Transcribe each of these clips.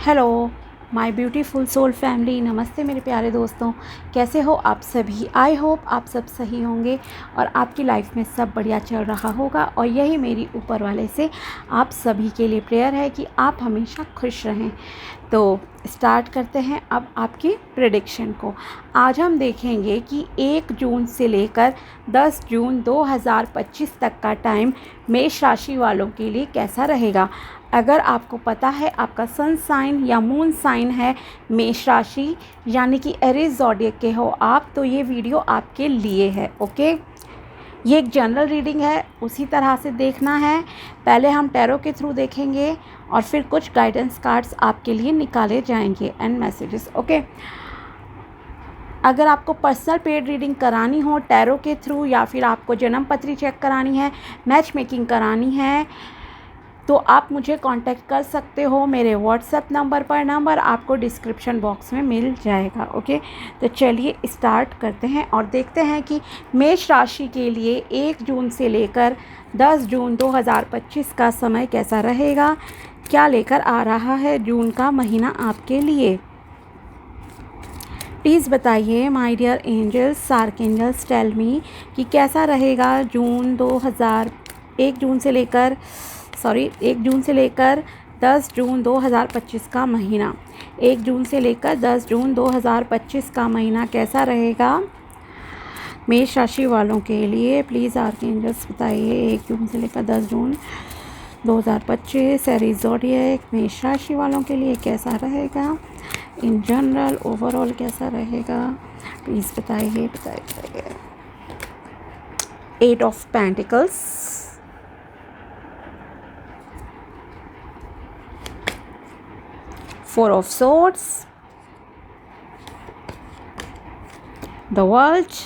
Hello my beautiful soul family, नमस्ते मेरे प्यारे दोस्तों। कैसे हो आप सभी? आई होप आप सब सही होंगे और आपकी लाइफ में सब बढ़िया चल रहा होगा। और यही मेरी ऊपर वाले से आप सभी के लिए प्रेयर है कि आप हमेशा खुश रहें। तो स्टार्ट करते हैं अब आपकी प्रेडिक्शन को। आज हम देखेंगे कि 1 जून से लेकर 10 जून 2025 तक का टाइम मेष राशि वालों के लिए कैसा रहेगा। अगर आपको पता है आपका सन साइन या मून साइन है मेष राशि यानी कि एरीज ज़ोडिएक के हो आप, तो ये वीडियो आपके लिए है। ओके, ये एक जनरल रीडिंग है, उसी तरह से देखना है। पहले हम टैरो के थ्रू देखेंगे और फिर कुछ गाइडेंस कार्ड्स आपके लिए निकाले जाएंगे एंड मैसेजेस। ओके, अगर आपको पर्सनल पेड रीडिंग करानी हो टैरो के थ्रू या फिर आपको जन्म पत्री चेक करानी है, मैच मेकिंग करानी है, तो आप मुझे कांटेक्ट कर सकते हो मेरे व्हाट्सएप नंबर पर। नंबर आपको डिस्क्रिप्शन बॉक्स में मिल जाएगा। ओके, तो चलिए स्टार्ट करते हैं और देखते हैं कि मेष राशि के लिए 1 जून से लेकर 10 जून 2025 का समय कैसा रहेगा, क्या लेकर आ रहा है जून का महीना आपके लिए। प्लीज़ बताइए my dear angels, archangels, tell me कि कैसा रहेगा जून 1 जून से लेकर 10 जून 2025 का महीना। 1 जून से लेकर 10 जून 2025 का महीना कैसा रहेगा मेष राशि वालों के लिए। प्लीज़ आर्कएंजल्स बताइए 1 जून से लेकर 10 जून 2025 एरीज ज़ोडिएक मेष राशि वालों के लिए कैसा रहेगा। इन जनरल ओवरऑल कैसा रहेगा, प्लीज़ बताइए। 8 of pentacles, 4 of swords, the world,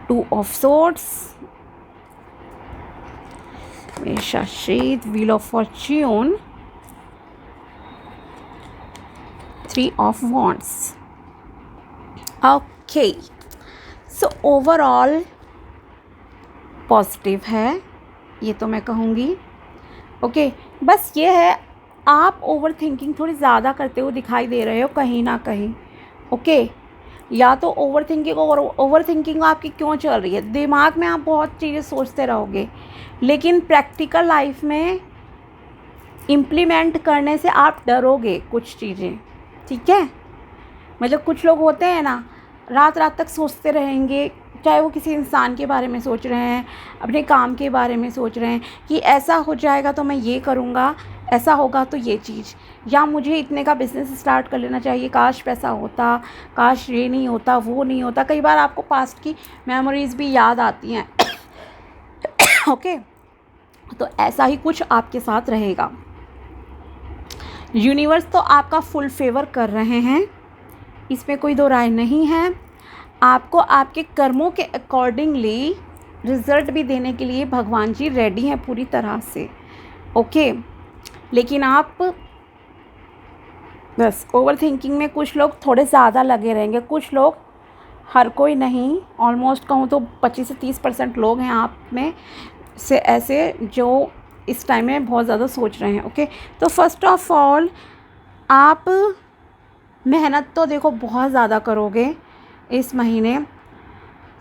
2 of swords, मेष राशि, wheel of fortune, 3 of wands. Okay, so overall positive है ये तो मैं कहूँगी। ओके, बस ये है आप ओवर थिंकिंग थोड़ी ज़्यादा करते हुए दिखाई दे रहे हो कहीं ना कहीं। ओके, या तो ओवर थिंकिंग आपकी क्यों चल रही है, दिमाग में आप बहुत चीज़ें सोचते रहोगे लेकिन प्रैक्टिकल लाइफ में इम्प्लीमेंट करने से आप डरोगे कुछ चीज़ें। ठीक है, मतलब कुछ लोग होते हैं ना, रात रात तक सोचते रहेंगे, चाहे वो किसी इंसान के बारे में सोच रहे हैं, अपने काम के बारे में सोच रहे हैं कि ऐसा हो जाएगा तो मैं ये करूँगा, ऐसा होगा तो ये चीज़, या मुझे इतने का बिज़नेस स्टार्ट कर लेना चाहिए, काश पैसा होता, काश ये नहीं होता, वो नहीं होता। कई बार आपको पास्ट की मेमोरीज़ भी याद आती हैं। ओके, तो ऐसा ही कुछ आपके साथ रहेगा। यूनिवर्स तो आपका फुल फेवर कर रहे हैं, इसमें कोई दो राय नहीं है। आपको आपके कर्मों के अकॉर्डिंगली रिज़ल्ट भी देने के लिए भगवान जी रेडी हैं पूरी तरह से। ओके, लेकिन आप बस ओवर थिंकिंग में कुछ लोग थोड़े ज़्यादा लगे रहेंगे। कुछ लोग, हर कोई नहीं, ऑलमोस्ट कहूँ तो 25 से 30% लोग हैं आप में से ऐसे जो इस टाइम में बहुत ज़्यादा सोच रहे हैं। ओके, तो फर्स्ट ऑफ ऑल आप मेहनत तो देखो बहुत ज़्यादा करोगे इस महीने।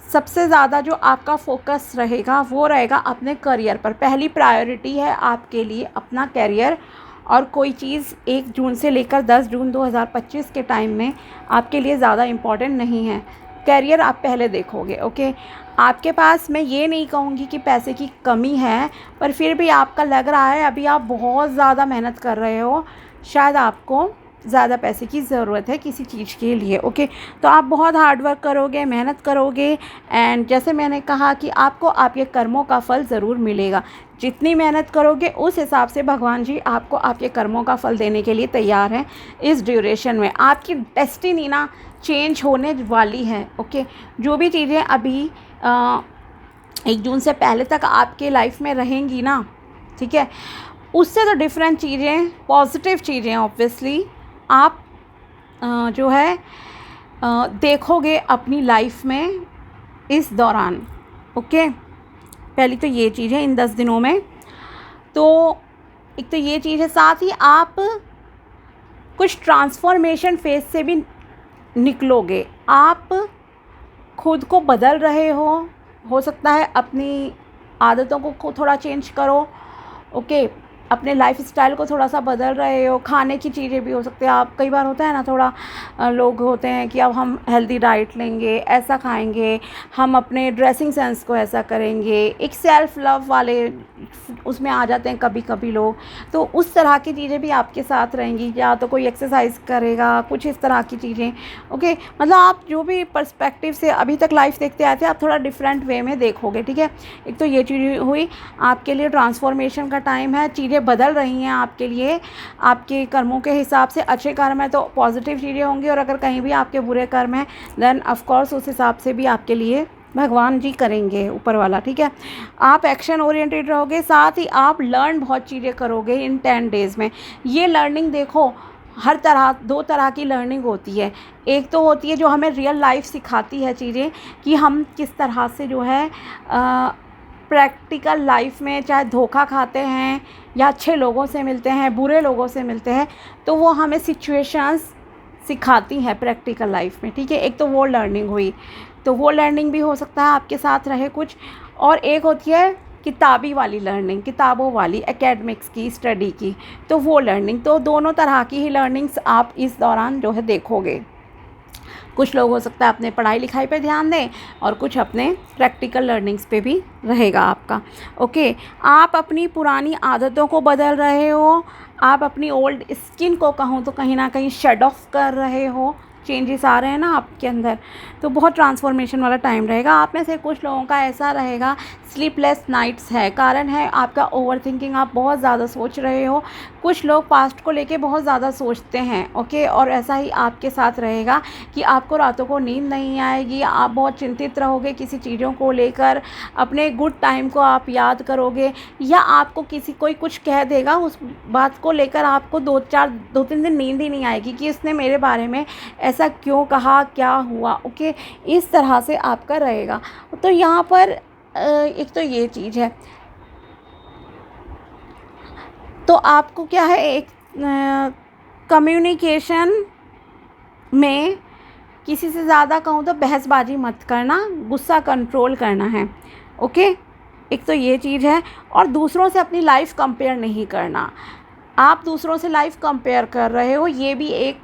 सबसे ज़्यादा जो आपका फोकस रहेगा वो रहेगा अपने करियर पर। पहली प्रायोरिटी है आपके लिए अपना करियर, और कोई चीज़ 1 जून से लेकर 10 जून 2025 के टाइम में आपके लिए ज़्यादा इम्पॉर्टेंट नहीं है। करियर आप पहले देखोगे। ओके, आपके पास, मैं ये नहीं कहूँगी कि पैसे की कमी है, पर फिर भी आपका लग रहा है अभी आप बहुत ज़्यादा मेहनत कर रहे हो, शायद आपको ज़्यादा पैसे की ज़रूरत है किसी चीज़ के लिए। ओके, तो आप बहुत हार्ड वर्क करोगे, मेहनत करोगे, एंड जैसे मैंने कहा कि आपको आपके कर्मों का फल ज़रूर मिलेगा। जितनी मेहनत करोगे उस हिसाब से भगवान जी आपको आपके कर्मों का फल देने के लिए तैयार हैं। इस ड्यूरेशन में आपकी डेस्टिनी ना चेंज होने वाली है। ओके, जो भी चीज़ें अभी 1 जून से पहले तक आपके लाइफ में रहेंगी ना, ठीक है, उससे तो डिफरेंट चीज़ें, पॉजिटिव चीज़ें ऑब्वियसली आप जो है देखोगे अपनी लाइफ में इस दौरान। ओके, पहली तो ये चीज़ है इन 10 दिनों में। तो एक तो ये चीज़ है, साथ ही आप कुछ ट्रांसफॉर्मेशन फेज से भी निकलोगे। आप खुद को बदल रहे हो सकता है अपनी आदतों को थोड़ा चेंज करो, ओके, अपने लाइफस्टाइल को थोड़ा सा बदल रहे हो। खाने की चीज़ें भी हो सकती है, आप कई बार होता है ना थोड़ा लोग होते हैं कि अब हम हेल्दी डाइट लेंगे, ऐसा खाएंगे, हम अपने ड्रेसिंग सेंस को ऐसा करेंगे, एक सेल्फ लव वाले उसमें आ जाते हैं कभी कभी लोग, तो उस तरह की चीज़ें भी आपके साथ रहेंगी। या तो कोई एक्सरसाइज करेगा, कुछ इस तरह की चीज़ें, ओके, मतलब आप जो भी पर्सपेक्टिव से अभी तक लाइफ देखते आए थे आप थोड़ा डिफरेंट वे में देखोगे, ठीक है। एक तो ये चीज़ हुई, आपके लिए ट्रांसफॉर्मेशन का टाइम है, चीज़ें बदल रही हैं आपके लिए, आपके कर्मों के हिसाब से। अच्छे कर्म है तो पॉजिटिव चीज़ें होंगी, और अगर कहीं भी आपके बुरे कर्म हैं देन ऑफ कोर्स उस हिसाब से भी आपके लिए भगवान जी करेंगे, ऊपर वाला, ठीक है। आप एक्शन ओरिएंटेड रहोगे, साथ ही आप लर्न बहुत चीज़ें करोगे इन 10 डेज़ में। ये लर्निंग देखो हर तरह, दो तरह की लर्निंग होती है। एक तो होती है जो हमें रियल लाइफ सिखाती है चीज़ें, कि हम किस तरह से जो है प्रैक्टिकल लाइफ में चाहे धोखा खाते हैं या अच्छे लोगों से मिलते हैं, बुरे लोगों से मिलते हैं, तो वो हमें सिचुएशंस सिखाती हैं प्रैक्टिकल लाइफ में, ठीक है। एक तो वो लर्निंग हुई, तो वो लर्निंग भी हो सकता है आपके साथ रहे कुछ। और एक होती है किताबी वाली लर्निंग, किताबों वाली, एकेडमिक्स की, स्टडी की, तो वो लर्निंग। तो दोनों तरह की ही लर्निंग्स आप इस दौरान जो है देखोगे। कुछ लोग हो सकता है अपने पढ़ाई लिखाई पे ध्यान दें, और कुछ अपने प्रैक्टिकल लर्निंग्स पे भी रहेगा आपका, ओके। आप अपनी पुरानी आदतों को बदल रहे हो, आप अपनी ओल्ड स्किन को कहूँ तो कहीं ना कहीं शेड ऑफ कर रहे हो, चेंजेस आ रहे हैं ना आपके अंदर, तो बहुत ट्रांसफॉर्मेशन वाला टाइम रहेगा। आप में से कुछ लोगों का ऐसा रहेगा स्लीपलेस नाइट्स है, कारण है आपका ओवर थिंकिंग, आप बहुत ज़्यादा सोच रहे हो। कुछ लोग पास्ट को लेके बहुत ज़्यादा सोचते हैं, ओके, और ऐसा ही आपके साथ रहेगा कि आपको रातों को नींद नहीं आएगी, आप बहुत चिंतित रहोगे किसी चीज़ों को लेकर, अपने गुड टाइम को आप याद करोगे, या आपको किसी कोई कुछ कह देगा उस बात को लेकर आपको 2-3 दिन नींद ही नहीं आएगी कि उसने मेरे बारे में ऐसा क्यों कहा, क्या हुआ, ओके, इस तरह से आपका रहेगा। तो यहाँ पर एक तो ये चीज़ है, तो आपको क्या है, एक कम्युनिकेशन में किसी से ज़्यादा कहूँ तो बहसबाजी मत करना, गुस्सा कंट्रोल करना है, ओके। एक तो ये चीज़ है, और दूसरों से अपनी लाइफ कंपेयर नहीं करना। आप दूसरों से लाइफ कंपेयर कर रहे हो, ये भी एक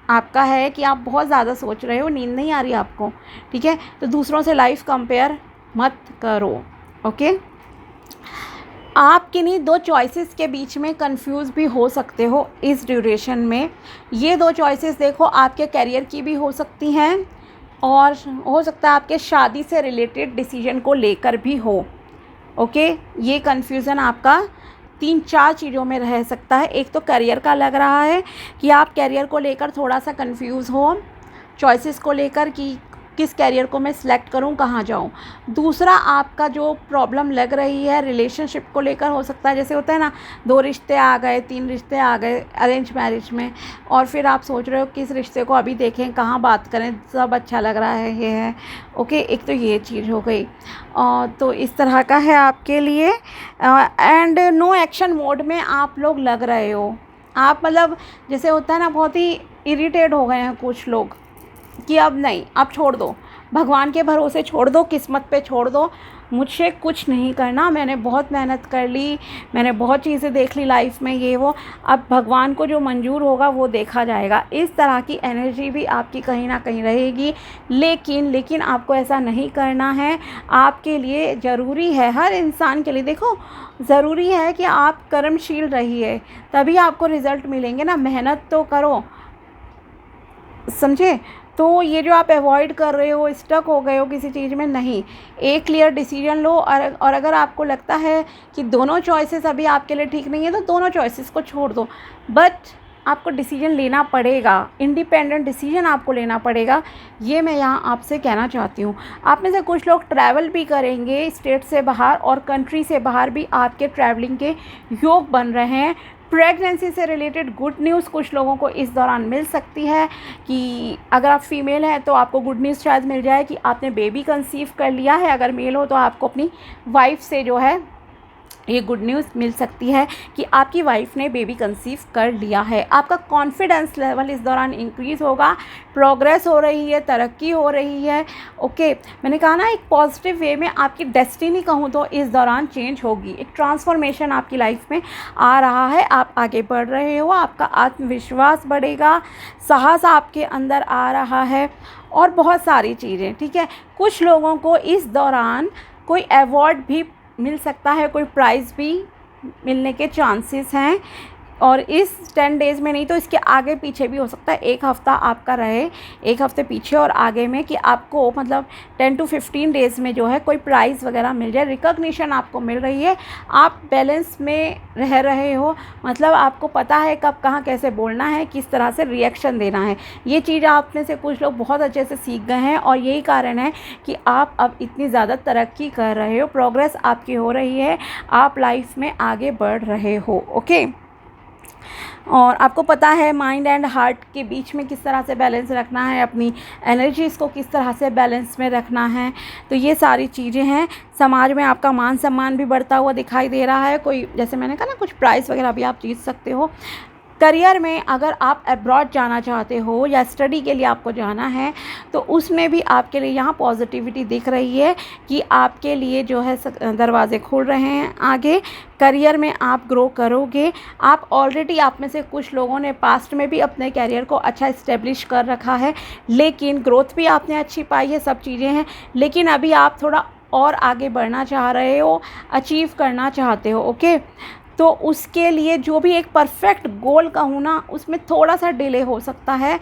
आपका है कि आप बहुत ज़्यादा सोच रहे हो, नींद नहीं आ रही आपको, ठीक है, तो दूसरों से लाइफ कंपेयर मत करो, ओके। आप किन्हीं दो चॉइसेस के बीच में कंफ्यूज भी हो सकते हो इस ड्यूरेशन में। ये दो चॉइसेस देखो आपके करियर की भी हो सकती हैं, और हो सकता है आपके शादी से रिलेटेड डिसीजन को लेकर भी हो, ओके। ये कन्फ्यूज़न आपका 3-4 चीज़ों में रह सकता है। एक तो करियर का लग रहा है कि आप करियर को लेकर थोड़ा सा कंफ्यूज हो, चॉइसेस को लेकर कि किस करियर को मैं सिलेक्ट करूं, कहाँ जाऊं। दूसरा आपका जो प्रॉब्लम लग रही है रिलेशनशिप को लेकर हो सकता है, जैसे होता है ना 2 रिश्ते आ गए, 3 रिश्ते आ गए अरेंज मैरिज में, और फिर आप सोच रहे हो किस रिश्ते को अभी देखें, कहाँ बात करें, सब अच्छा लग रहा है, ये है, ओके। एक तो ये चीज़ हो गई, तो इस तरह का है आपके लिए। एंड नो एक्शन मोड में आप लोग लग रहे हो, आप मतलब जैसे होता है ना बहुत ही इरिटेट हो गए हैं कुछ लोग कि अब नहीं, अब छोड़ दो, भगवान के भरोसे छोड़ दो, किस्मत पे छोड़ दो, मुझसे कुछ नहीं करना, मैंने बहुत मेहनत कर ली, मैंने बहुत चीज़ें देख ली लाइफ में, ये वो, अब भगवान को जो मंजूर होगा वो देखा जाएगा। इस तरह की एनर्जी भी आपकी कहीं ना कहीं रहेगी, लेकिन आपको ऐसा नहीं करना है। आपके लिए ज़रूरी है, हर इंसान के लिए देखो ज़रूरी है कि आप कर्मशील रहिए, तभी आपको रिज़ल्ट मिलेंगे ना, मेहनत तो करो, समझे। तो ये जो आप अवॉइड कर रहे हो, स्टक हो गए हो किसी चीज़ में, नहीं, एक क्लियर डिसीजन लो। और अगर आपको लगता है कि दोनों चॉइसेस अभी आपके लिए ठीक नहीं है तो दोनों चॉइसेस को छोड़ दो, बट आपको डिसीजन लेना पड़ेगा, इंडिपेंडेंट डिसीजन आपको लेना पड़ेगा, ये मैं यहाँ आपसे कहना चाहती हूँ। आप में से कुछ लोग ट्रैवल भी करेंगे स्टेट से बाहर, और कंट्री से बाहर भी आपके ट्रैवलिंग के योग बन रहे हैं। प्रेगनेंसी से रिलेटेड गुड न्यूज़ कुछ लोगों को इस दौरान मिल सकती है, कि अगर आप फीमेल हैं तो आपको गुड न्यूज़ शायद मिल जाए कि आपने बेबी कंसीव कर लिया है, अगर मेल हो तो आपको अपनी वाइफ से जो है ये गुड न्यूज़ मिल सकती है कि आपकी वाइफ ने बेबी कंसीव कर लिया है। आपका कॉन्फिडेंस लेवल इस दौरान इंक्रीज़ होगा, प्रोग्रेस हो रही है, तरक्की हो रही है। ओके, मैंने कहा ना, एक पॉजिटिव वे में आपकी डेस्टिनी कहूँ तो इस दौरान चेंज होगी, एक ट्रांसफॉर्मेशन आपकी लाइफ में आ रहा है, आप आगे बढ़ रहे हो, आपका आत्मविश्वास बढ़ेगा, साहस आपके अंदर आ रहा है और बहुत सारी चीज़ें। ठीक है, कुछ लोगों को इस दौरान कोई अवार्ड भी मिल सकता है, कोई प्राइज़ भी मिलने के चांसेस हैं, और इस 10 डेज़ में नहीं तो इसके आगे पीछे भी हो सकता है। एक हफ़्ता आपका रहे, एक हफ़्ते पीछे और आगे में, कि आपको मतलब 10 to 15 डेज़ में जो है कोई प्राइज़ वगैरह मिल जाए, रिकॉग्निशन आपको मिल रही है, आप बैलेंस में रह रहे हो, मतलब आपको पता है कब कहाँ कैसे बोलना है, किस तरह से रिएक्शन देना है। ये चीज़ आप में से कुछ लोग बहुत अच्छे से सीख गए हैं और यही कारण है कि आप अब इतनी ज़्यादा तरक्की कर रहे हो, प्रोग्रेस आपकी हो रही है, आप लाइफ में आगे बढ़ रहे हो। ओके, और आपको पता है माइंड एंड हार्ट के बीच में किस तरह से बैलेंस रखना है, अपनी एनर्जीज़ को किस तरह से बैलेंस में रखना है। तो ये सारी चीज़ें हैं। समाज में आपका मान सम्मान भी बढ़ता हुआ दिखाई दे रहा है। कोई, जैसे मैंने कहा ना, कुछ प्राइज़ वगैरह भी आप जीत सकते हो। करियर में अगर आप अब्रॉड जाना चाहते हो या स्टडी के लिए आपको जाना है तो उसमें भी आपके लिए यहाँ पॉजिटिविटी दिख रही है कि आपके लिए जो है दरवाज़े खुल रहे हैं आगे। करियर में आप ग्रो करोगे। आप ऑलरेडी, आप में से कुछ लोगों ने पास्ट में भी अपने करियर को अच्छा इस्टेब्लिश कर रखा है, लेकिन ग्रोथ भी आपने अच्छी पाई है, सब चीज़ें हैं, लेकिन अभी आप थोड़ा और आगे बढ़ना चाह रहे हो, अचीव करना चाहते हो। ओके, तो उसके लिए जो भी एक परफेक्ट गोल कहूँ ना, उसमें थोड़ा सा डिले हो सकता है।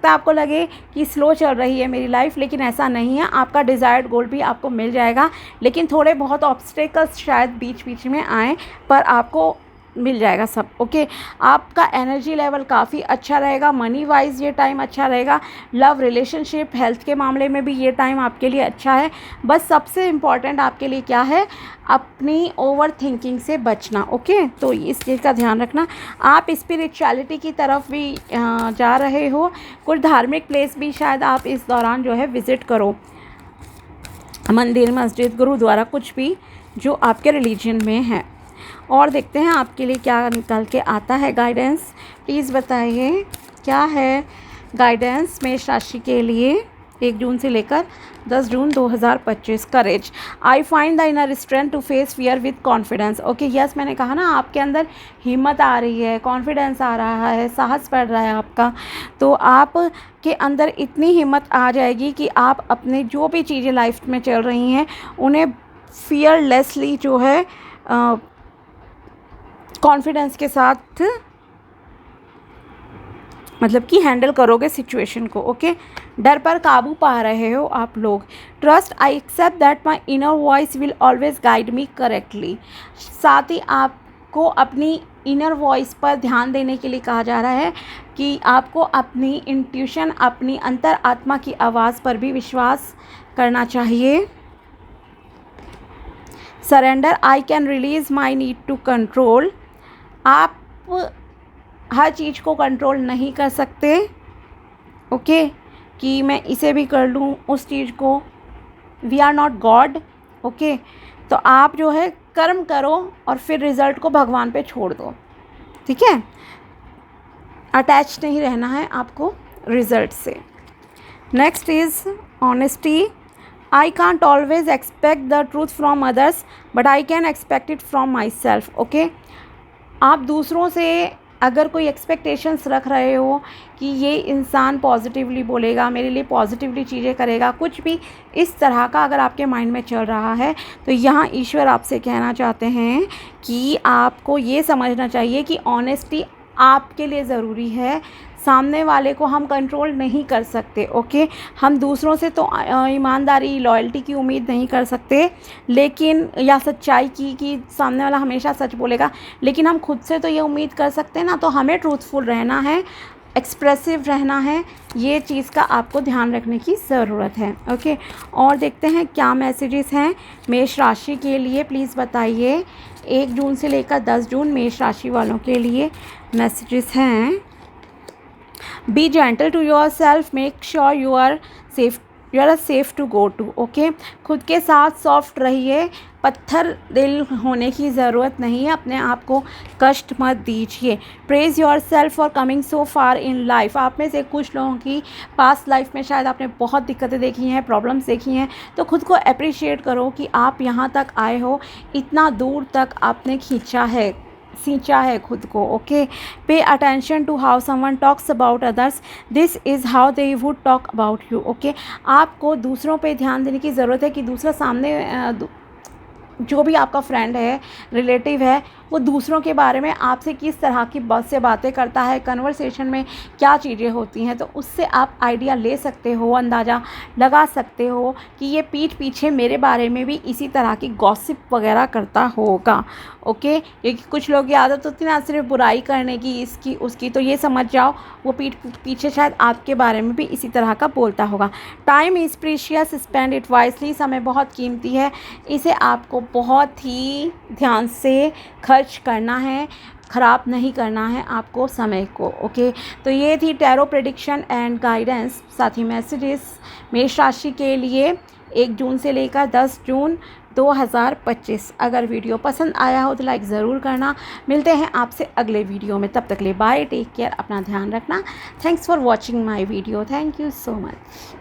आपको लगे कि स्लो चल रही है मेरी लाइफ, लेकिन ऐसा नहीं है। आपका डिज़ायर्ड गोल भी आपको मिल जाएगा, लेकिन थोड़े बहुत ऑब्स्टेकल्स शायद बीच बीच में आएँ, पर आपको मिल जाएगा सब। ओके, आपका एनर्जी लेवल काफ़ी अच्छा रहेगा, मनी वाइज ये टाइम अच्छा रहेगा, लव, रिलेशनशिप, हेल्थ के मामले में भी ये टाइम आपके लिए अच्छा है। बस सबसे इम्पॉर्टेंट आपके लिए क्या है, अपनी ओवर थिंकिंग से बचना। ओके, तो इस चीज़ का ध्यान रखना। आप स्पिरिचुअलिटी की तरफ भी जा रहे हो, कुछ धार्मिक प्लेस भी शायद आप इस दौरान जो है विज़िट करो, मंदिर, मस्जिद, गुरुद्वारा, कुछ भी जो आपके रिलीजन में है। और देखते हैं आपके लिए क्या निकल के आता है गाइडेंस। प्लीज़ बताइए क्या है गाइडेंस मेष राशि के लिए 1 जून से लेकर 10 जून 2025। Courage, I find the inner strength to face fear with confidence. Okay, yes, मैंने कहा ना, आपके अंदर हिम्मत आ रही है, कॉन्फिडेंस आ रहा है, साहस बढ़ रहा है आपका। तो आप के अंदर इतनी हिम्मत आ जाएगी कि आप अपने जो भी चीज़ें लाइफ में चल रही हैं उन्हें फियरलेसली जो है कॉन्फिडेंस के साथ मतलब कि हैंडल करोगे सिचुएशन को। ओके, डर पर काबू पा रहे हो आप लोग। Trust, I accept that my inner voice will always guide me correctly. साथ ही आपको अपनी इनर वॉइस पर ध्यान देने के लिए कहा जा रहा है कि आपको अपनी इंट्यूशन, अपनी अंतर आत्मा की आवाज़ पर भी विश्वास करना चाहिए। Surrender, I can release my need to control. आप हर चीज़ को कंट्रोल नहीं कर सकते। ओके, कि मैं इसे भी कर लूँ, उस चीज़ को। We are not God. Okay, तो आप जो है कर्म करो और फिर रिज़ल्ट को भगवान पे छोड़ दो। ठीक है, अटैच नहीं रहना है आपको रिज़ल्ट से। Next is honesty, I can't always expect the truth from others but I can expect it from my self. Okay, आप दूसरों से अगर कोई एक्सपेक्टेशंस रख रहे हो कि ये इंसान पॉजिटिवली बोलेगा, मेरे लिए पॉजिटिवली चीज़ें करेगा, कुछ भी इस तरह का अगर आपके माइंड में चल रहा है, तो यहाँ ईश्वर आपसे कहना चाहते हैं कि आपको ये समझना चाहिए कि ऑनेस्टी आपके लिए ज़रूरी है। सामने वाले को हम कंट्रोल नहीं कर सकते। ओके, हम दूसरों से तो ईमानदारी, लॉयल्टी की उम्मीद नहीं कर सकते, लेकिन या सच्चाई की कि सामने वाला हमेशा सच बोलेगा, लेकिन हम खुद से तो ये उम्मीद कर सकते हैं ना। तो हमें ट्रूथफुल रहना है, एक्सप्रेसिव रहना है, ये चीज़ का आपको ध्यान रखने की ज़रूरत है। ओके, और देखते हैं क्या मैसेजेस हैं मेष राशि के लिए। प्लीज़ बताइए 1 जून से लेकर 10 जून मेष राशि वालों के लिए मैसेजेस हैं। Be gentle to yourself, make sure you are safe to go to. Okay, खुद के साथ सॉफ्ट रहिए, पत्थर दिल होने की ज़रूरत नहीं है, अपने आप को कष्ट मत दीजिए। Praise yourself for coming so far in life. आप में से कुछ लोगों की पास्ट लाइफ में शायद आपने बहुत दिक्कतें देखी हैं, प्रॉब्लम्स देखी हैं, तो खुद को अप्रिशिएट करो कि आप यहाँ तक आए हो, इतना दूर तक आपने सींचा है खुद को। Okay, pay attention to how someone talks about others, this is how they would talk about you. Okay, आपको दूसरों पे ध्यान देने की ज़रूरत है कि दूसरा सामने जो भी आपका फ्रेंड है, रिलेटिव है, वो दूसरों के बारे में आपसे किस तरह की से बातें करता है, कन्वर्सेशन में क्या चीज़ें होती हैं, तो उससे आप आइडिया ले सकते हो, अंदाज़ा लगा सकते हो कि ये पीठ पीछे मेरे बारे में भी इसी तरह की गॉसिप वगैरह करता होगा। ओके, क्योंकि कुछ लोग की आदत होती है ना सिर्फ बुराई करने की, इसकी उसकी, तो ये समझ जाओ वो पीठ पीछे शायद आपके बारे में भी इसी तरह का बोलता होगा। Time is precious, spend it wisely. समय बहुत कीमती है, इसे आपको बहुत ही ध्यान से खर्च करना है, ख़राब नहीं करना है आपको समय को। ओके, तो ये थी टैरो प्रेडिक्शन एंड गाइडेंस, साथ ही मैसेजेस मेष राशि के लिए 1 जून से लेकर 10 जून 2025। अगर वीडियो पसंद आया हो तो लाइक ज़रूर करना। मिलते हैं आपसे अगले वीडियो में, तब तक ले बाय, टेक केयर, अपना ध्यान रखना। Thanks for watching my video, thank you so much.